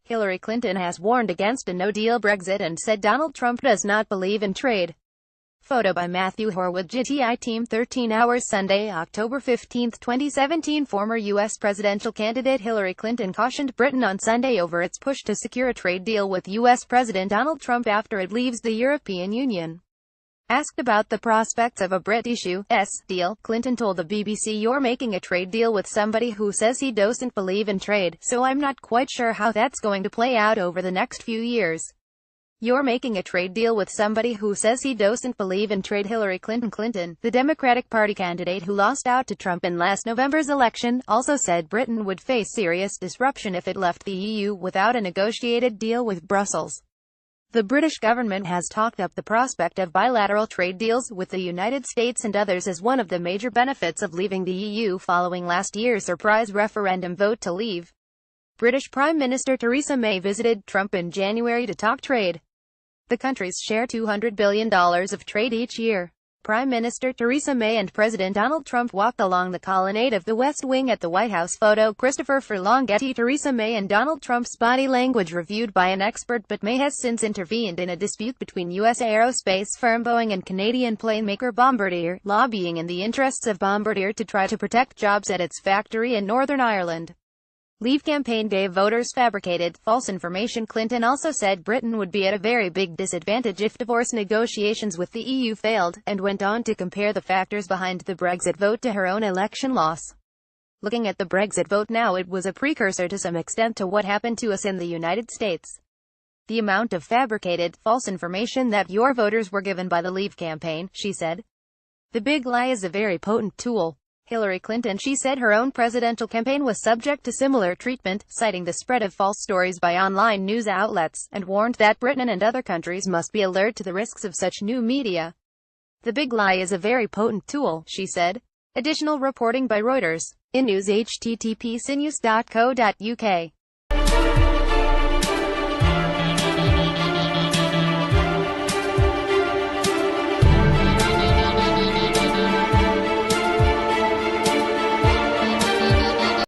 Hillary Clinton has warned against a no-deal Brexit and said Donald Trump does not believe in trade. Photo by Matthew Horwood, GTI Team. 13 hours Sunday, October 15, 2017. Former U.S. presidential candidate Hillary Clinton cautioned Britain on Sunday over its push to secure a trade deal with U.S. President Donald Trump after it leaves the European Union. Asked about the prospects of a British U.S. deal, Clinton told the BBC, "You're making a trade deal with somebody who says he doesn't believe in trade, so I'm not quite sure how that's going to play out over the next few years. You're making a trade deal with somebody who says he doesn't believe in trade." Hillary Clinton, the Democratic Party candidate who lost out to Trump in last November's election, also said Britain would face serious disruption if it left the EU without a negotiated deal with Brussels. The British government has talked up the prospect of bilateral trade deals with the United States and others as one of the major benefits of leaving the EU following last year's surprise referendum vote to leave. British Prime Minister Theresa May visited Trump in January to talk trade. The countries share $200 billion of trade each year. Prime Minister Theresa May and President Donald Trump walked along the colonnade of the West Wing at the White House. Photo Christopher Furlong Getty. Theresa May and Donald Trump's body language reviewed by an expert, but May has since intervened in a dispute between U.S. aerospace firm Boeing and Canadian plane maker Bombardier, lobbying in the interests of Bombardier to try to protect jobs at its factory in Northern Ireland. Leave campaign gave voters fabricated, false information. Clinton also said Britain would be at a very big disadvantage if divorce negotiations with the EU failed, and went on to compare the factors behind the Brexit vote to her own election loss. "Looking at the Brexit vote now, it was a precursor to some extent to what happened to us in the United States. The amount of fabricated, false information that your voters were given by the Leave campaign," she said. "The big lie is a very potent tool." Hillary Clinton, she said her own presidential campaign was subject to similar treatment, citing the spread of false stories by online news outlets, and warned that Britain and other countries must be alert to the risks of such new media. "The big lie is a very potent tool," she said. Additional reporting by Reuters. In news http://cnews.co.uk